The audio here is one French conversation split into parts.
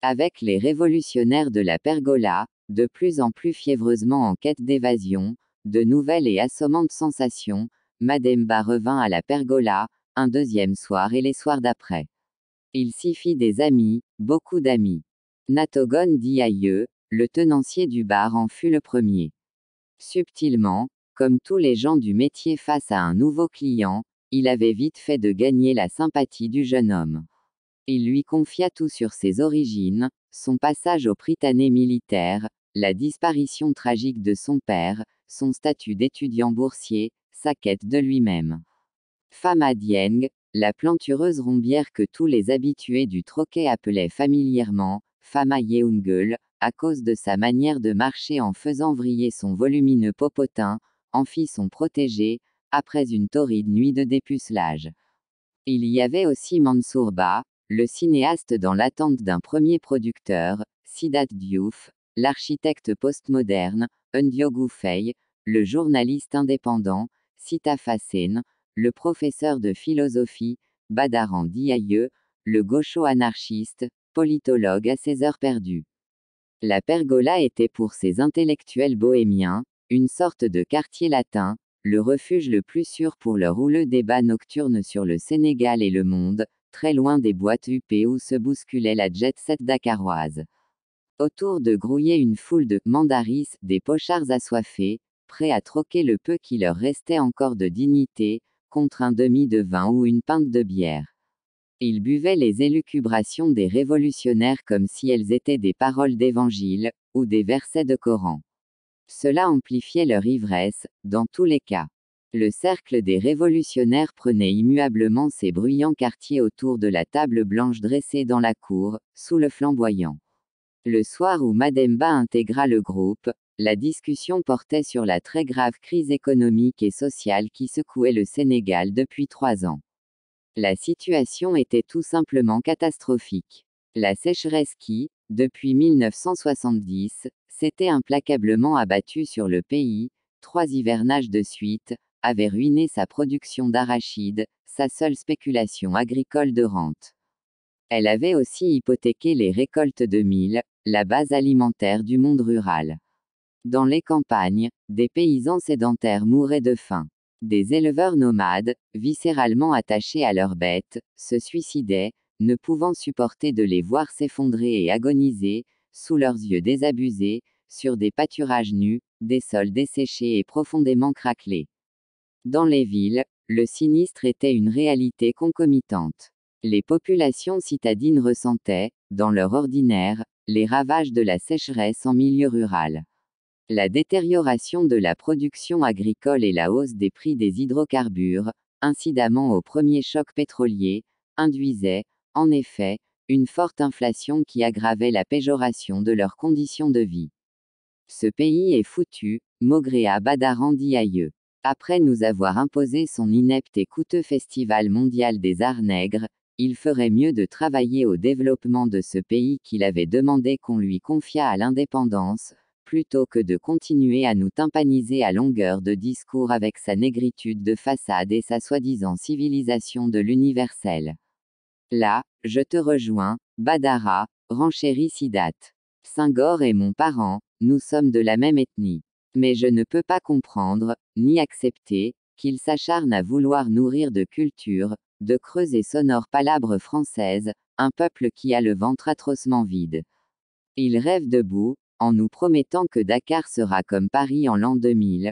Avec les révolutionnaires de la pergola, de plus en plus fiévreusement en quête d'évasion, de nouvelles et assommantes sensations, Mademba revint à la pergola, un deuxième soir et les soirs d'après. Il s'y fit des amis, beaucoup d'amis. Natogon Diaye, le tenancier du bar en fut le premier. Subtilement, comme tous les gens du métier face à un nouveau client, il avait vite fait de gagner la sympathie du jeune homme. Il lui confia tout sur ses origines, son passage au Prytanée militaire, la disparition tragique de son père, son statut d'étudiant boursier, sa quête de lui-même. Phama Dieng, la plantureuse rombière que tous les habitués du troquet appelaient familièrement Phama Yeungul, à cause de sa manière de marcher en faisant vriller son volumineux popotin, en fit son protégé, après une torride nuit de dépucelage. Il y avait aussi Mansour Ba, le cinéaste dans l'attente d'un premier producteur, Sidat Diouf, l'architecte postmoderne, Ndiogu Faye, le journaliste indépendant, Sitafa Sen, le professeur de philosophie, Badaran Diaye, le gaucho-anarchiste, politologue à ses heures perdues. La pergola était pour ces intellectuels bohémiens, une sorte de quartier latin, le refuge le plus sûr pour leurs houleux débats nocturnes sur le Sénégal et le monde, très loin des boîtes huppées où se bousculait la jet-set dakaroise. Autour de grouillait une foule de mandaris, des pochards assoiffés, prêts à troquer le peu qui leur restait encore de dignité, contre un demi de vin ou une pinte de bière. Ils buvaient les élucubrations des révolutionnaires comme si elles étaient des paroles d'évangile, ou des versets de Coran. Cela amplifiait leur ivresse, dans tous les cas. Le cercle des révolutionnaires prenait immuablement ses bruyants quartiers autour de la table blanche dressée dans la cour, sous le flamboyant. Le soir où Mademba intégra le groupe, la discussion portait sur la très grave crise économique et sociale qui secouait le Sénégal depuis 3 ans. La situation était tout simplement catastrophique. La sécheresse qui, depuis 1970, s'était implacablement abattue sur le pays, 3 hivernages de suite, avait ruiné sa production d'arachides, sa seule spéculation agricole de rente. Elle avait aussi hypothéqué les récoltes de mil, la base alimentaire du monde rural. Dans les campagnes, des paysans sédentaires mouraient de faim. Des éleveurs nomades, viscéralement attachés à leurs bêtes, se suicidaient, ne pouvant supporter de les voir s'effondrer et agoniser, sous leurs yeux désabusés, sur des pâturages nus, des sols desséchés et profondément craquelés. Dans les villes, le sinistre était une réalité concomitante. Les populations citadines ressentaient, dans leur ordinaire, les ravages de la sécheresse en milieu rural. La détérioration de la production agricole et la hausse des prix des hydrocarbures, incidemment au premier choc pétrolier, induisaient, en effet, une forte inflation qui aggravait la péjoration de leurs conditions de vie. Ce pays est foutu, maugréa Badaran Diaye. Après nous avoir imposé son inepte et coûteux festival mondial des arts nègres, il ferait mieux de travailler au développement de ce pays qu'il avait demandé qu'on lui confiât à l'indépendance, plutôt que de continuer à nous tympaniser à longueur de discours avec sa négritude de façade et sa soi-disant civilisation de l'universel. Là, je te rejoins, Badara, renchérit Sidat. Senghor est mon parent, nous sommes de la même ethnie. Mais je ne peux pas comprendre, ni accepter, qu'il s'acharne à vouloir nourrir de culture, de creuses et sonores palabres françaises, un peuple qui a le ventre atrocement vide. Il rêve debout, en nous promettant que Dakar sera comme Paris en l'an 2000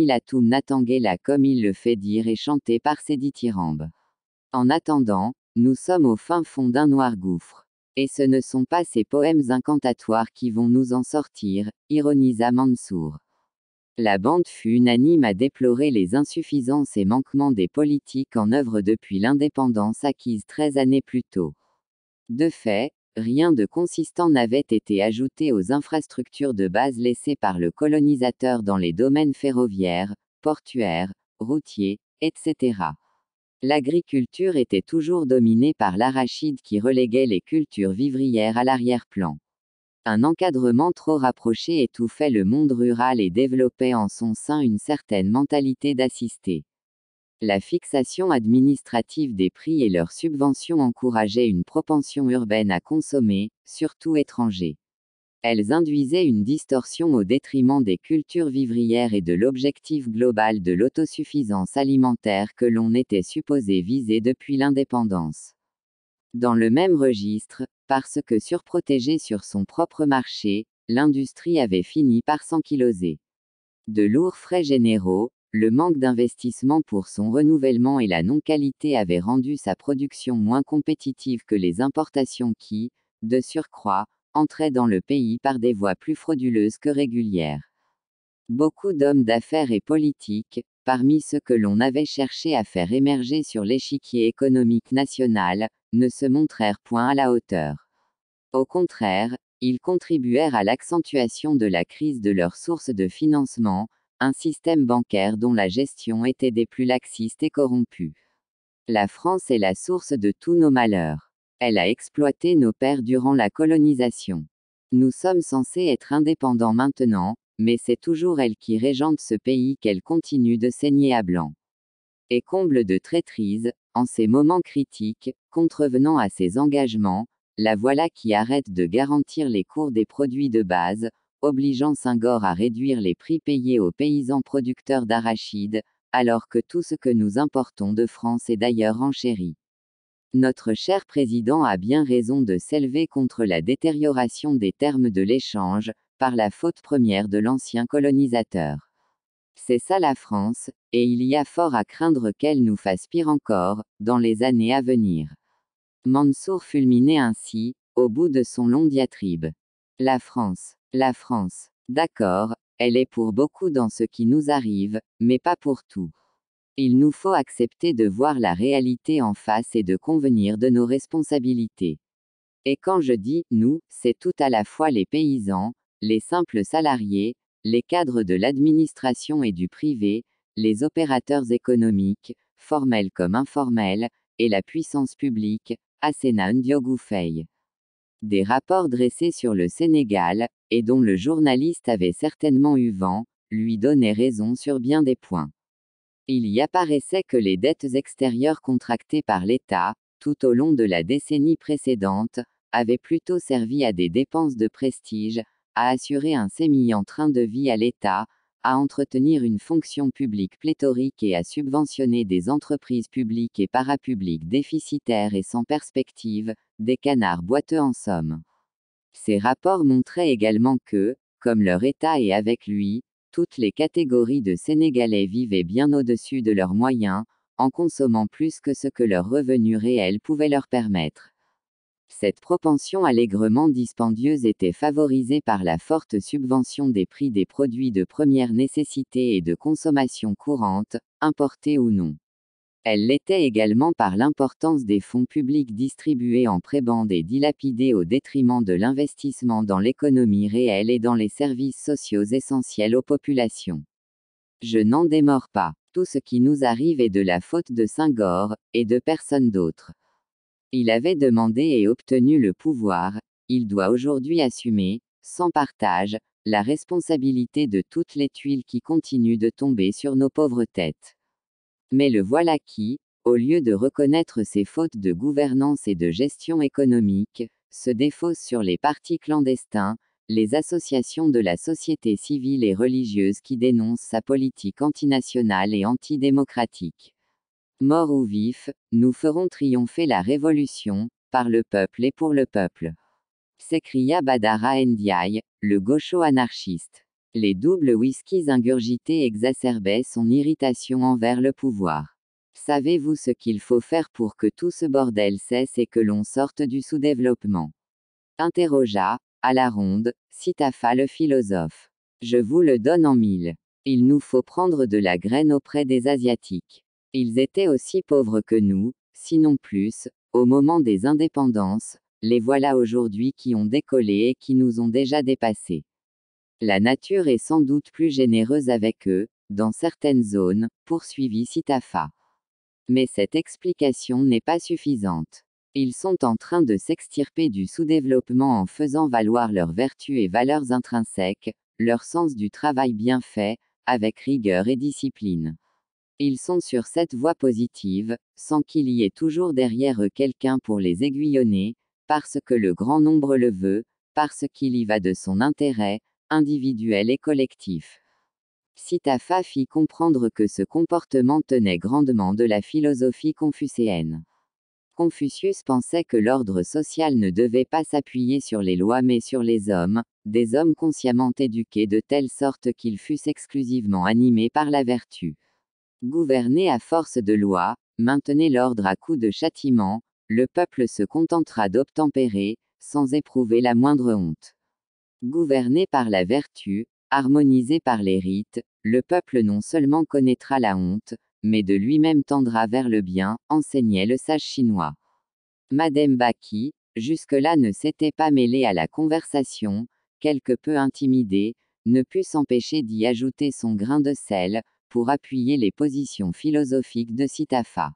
à Toum Natangela comme il le fait dire et chanter par ses dithyrambes. En attendant, nous sommes au fin fond d'un noir gouffre. Et ce ne sont pas ces poèmes incantatoires qui vont nous en sortir, ironisa Mansour. La bande fut unanime à déplorer les insuffisances et manquements des politiques en œuvre depuis l'indépendance acquise 13 années plus tôt. De fait, rien de consistant n'avait été ajouté aux infrastructures de base laissées par le colonisateur dans les domaines ferroviaires, portuaires, routiers, etc. L'agriculture était toujours dominée par l'arachide qui reléguait les cultures vivrières à l'arrière-plan. Un encadrement trop rapproché étouffait le monde rural et développait en son sein une certaine mentalité d'assisté. La fixation administrative des prix et leurs subventions encourageaient une propension urbaine à consommer, surtout étranger. Elles induisaient une distorsion au détriment des cultures vivrières et de l'objectif global de l'autosuffisance alimentaire que l'on était supposé viser depuis l'indépendance. Dans le même registre, parce que surprotégée sur son propre marché, l'industrie avait fini par s'ankyloser. De lourds frais généraux, le manque d'investissement pour son renouvellement et la non-qualité avaient rendu sa production moins compétitive que les importations qui, de surcroît, entraient dans le pays par des voies plus frauduleuses que régulières. Beaucoup d'hommes d'affaires et politiques, parmi ceux que l'on avait cherché à faire émerger sur l'échiquier économique national, ne se montrèrent point à la hauteur. Au contraire, ils contribuèrent à l'accentuation de la crise de leur source de financement, un système bancaire dont la gestion était des plus laxistes et corrompus. La France est la source de tous nos malheurs. Elle a exploité nos pères durant la colonisation. Nous sommes censés être indépendants maintenant, mais c'est toujours elle qui régente ce pays qu'elle continue de saigner à blanc. Et comble de traîtrise, en ces moments critiques, contrevenant à ses engagements, la voilà qui arrête de garantir les cours des produits de base, obligeant Senghor à réduire les prix payés aux paysans producteurs d'arachides, alors que tout ce que nous importons de France est d'ailleurs renchéri. Notre cher président a bien raison de s'élever contre la détérioration des termes de l'échange, par la faute première de l'ancien colonisateur. C'est ça la France, et il y a fort à craindre qu'elle nous fasse pire encore, dans les années à venir. Mansour fulminait ainsi, au bout de son long diatribe. La France. D'accord, elle est pour beaucoup dans ce qui nous arrive, mais pas pour tout. Il nous faut accepter de voir la réalité en face et de convenir de nos responsabilités. Et quand je dis « nous », c'est tout à la fois les paysans, les simples salariés, les cadres de l'administration et du privé, les opérateurs économiques, formels comme informels, et la puissance publique, Asena Ndiogou Faye. Des rapports dressés sur le Sénégal, et dont le journaliste avait certainement eu vent, lui donnaient raison sur bien des points. Il y apparaissait que les dettes extérieures contractées par l'État, tout au long de la décennie précédente, avaient plutôt servi à des dépenses de prestige, à assurer un sémillant train de vie à l'État, à entretenir une fonction publique pléthorique et à subventionner des entreprises publiques et parapubliques déficitaires et sans perspective, des canards boiteux en somme. Ces rapports montraient également que, comme leur État et avec lui, toutes les catégories de Sénégalais vivaient bien au-dessus de leurs moyens, en consommant plus que ce que leurs revenus réels pouvaient leur permettre. Cette propension allègrement dispendieuse était favorisée par la forte subvention des prix des produits de première nécessité et de consommation courante, importés ou non. Elle l'était également par l'importance des fonds publics distribués en prébende et dilapidés au détriment de l'investissement dans l'économie réelle et dans les services sociaux essentiels aux populations. Je n'en démords pas. Tout ce qui nous arrive est de la faute de Senghor, et de personne d'autre. Il avait demandé et obtenu le pouvoir, il doit aujourd'hui assumer, sans partage, la responsabilité de toutes les tuiles qui continuent de tomber sur nos pauvres têtes. Mais le voilà qui, au lieu de reconnaître ses fautes de gouvernance et de gestion économique, se défausse sur les partis clandestins, les associations de la société civile et religieuse qui dénoncent sa politique antinationale et antidémocratique. Mort ou vif, nous ferons triompher la révolution, par le peuple et pour le peuple. S'écria Badara Ndiaye, le gaucho anarchiste. Les doubles whiskies ingurgités exacerbaient son irritation envers le pouvoir. Savez-vous ce qu'il faut faire pour que tout ce bordel cesse et que l'on sorte du sous-développement? Interrogea, à la ronde, Sitafa le philosophe. Je vous le donne en mille. Il nous faut prendre de la graine auprès des Asiatiques. Ils étaient aussi pauvres que nous, sinon plus, au moment des indépendances, les voilà aujourd'hui qui ont décollé et qui nous ont déjà dépassés. La nature est sans doute plus généreuse avec eux, dans certaines zones, poursuivit Sitafa. Mais cette explication n'est pas suffisante. Ils sont en train de s'extirper du sous-développement en faisant valoir leurs vertus et valeurs intrinsèques, leur sens du travail bien fait, avec rigueur et discipline. Ils sont sur cette voie positive, sans qu'il y ait toujours derrière eux quelqu'un pour les aiguillonner, parce que le grand nombre le veut, parce qu'il y va de son intérêt, individuel et collectif. Sitafa fit comprendre que ce comportement tenait grandement de la philosophie confucéenne. Confucius pensait que l'ordre social ne devait pas s'appuyer sur les lois mais sur les hommes, des hommes consciemment éduqués de telle sorte qu'ils fussent exclusivement animés par la vertu. Gouvernez à force de lois, maintenez l'ordre à coups de châtiment, le peuple se contentera d'obtempérer, sans éprouver la moindre honte. Gouverné par la vertu, harmonisé par les rites, le peuple non seulement connaîtra la honte, mais de lui-même tendra vers le bien, enseignait le sage chinois. Mademba qui, jusque-là ne s'était pas mêlé à la conversation, quelque peu intimidé, ne put s'empêcher d'y ajouter son grain de sel, pour appuyer les positions philosophiques de Sitafa.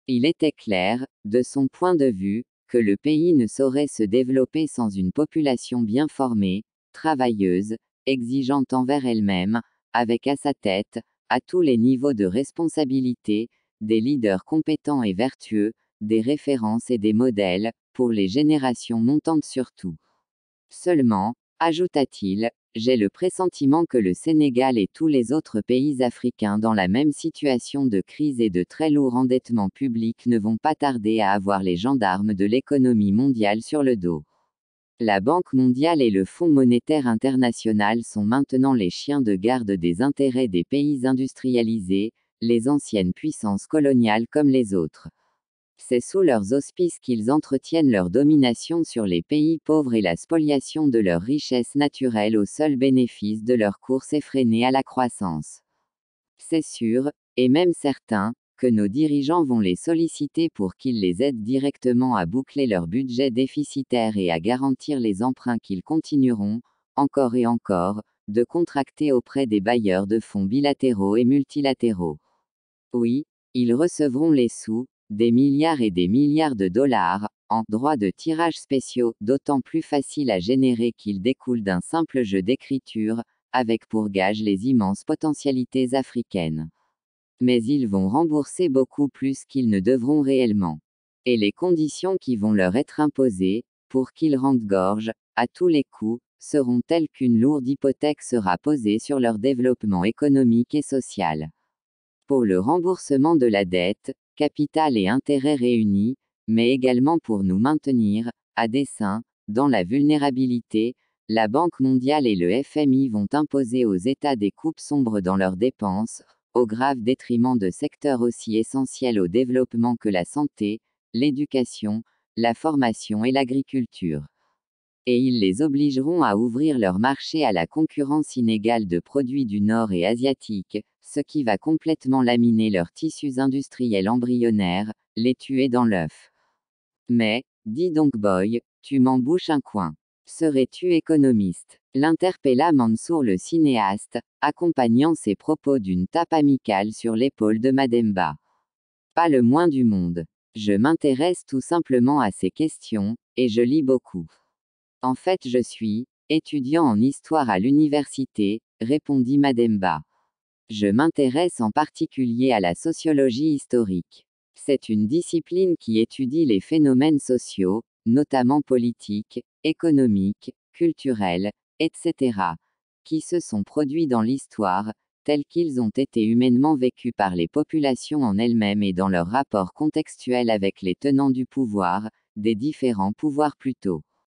Il était clair, de son point de vue, que le pays ne saurait se développer sans une population bien formée, travailleuse, exigeante envers elle-même, avec à sa tête, à tous les niveaux de responsabilité, des leaders compétents et vertueux, des références et des modèles, pour les générations montantes surtout. Seulement, ajouta-t-il, j'ai le pressentiment que le Sénégal et tous les autres pays africains dans la même situation de crise et de très lourd endettement public ne vont pas tarder à avoir les gendarmes de l'économie mondiale sur le dos. La Banque mondiale et le Fonds monétaire international sont maintenant les chiens de garde des intérêts des pays industrialisés, les anciennes puissances coloniales comme les autres. C'est sous leurs auspices qu'ils entretiennent leur domination sur les pays pauvres et la spoliation de leurs richesses naturelles au seul bénéfice de leur course effrénée à la croissance. C'est sûr, et même certain, que nos dirigeants vont les solliciter pour qu'ils les aident directement à boucler leur budget déficitaire et à garantir les emprunts qu'ils continueront, encore et encore, de contracter auprès des bailleurs de fonds bilatéraux et multilatéraux. Oui, ils recevront les sous, des milliards et des milliards de dollars, en droits de tirage spéciaux, d'autant plus faciles à générer qu'ils découlent d'un simple jeu d'écriture, avec pour gage les immenses potentialités africaines. Mais ils vont rembourser beaucoup plus qu'ils ne devront réellement. Et les conditions qui vont leur être imposées, pour qu'ils rendent gorge, à tous les coups, seront telles qu'une lourde hypothèque sera posée sur leur développement économique et social. Pour le remboursement de la dette, capital et intérêts réunis, mais également pour nous maintenir, à dessein, dans la vulnérabilité, la Banque mondiale et le FMI vont imposer aux États des coupes sombres dans leurs dépenses, au grave détriment de secteurs aussi essentiels au développement que la santé, l'éducation, la formation et l'agriculture. Et ils les obligeront à ouvrir leur marché à la concurrence inégale de produits du Nord et asiatiques, ce qui va complètement laminer leurs tissus industriels embryonnaires, les tuer dans l'œuf. Mais, dis donc boy, tu m'en bouches un coin. Serais-tu économiste? L'interpella Mansour le cinéaste, accompagnant ses propos d'une tape amicale sur l'épaule de Mademba. Pas le moins du monde. Je m'intéresse tout simplement à ces questions, et je lis beaucoup. En fait, je suis étudiant en histoire à l'université, répondit Mademba. Je m'intéresse en particulier à la sociologie historique. C'est une discipline qui étudie les phénomènes sociaux, notamment politiques, économiques, culturels, etc., qui se sont produits dans l'histoire, tels qu'ils ont été humainement vécus par les populations en elles-mêmes et dans leur rapport contextuel avec les tenants du pouvoir, des différents pouvoirs plutôt.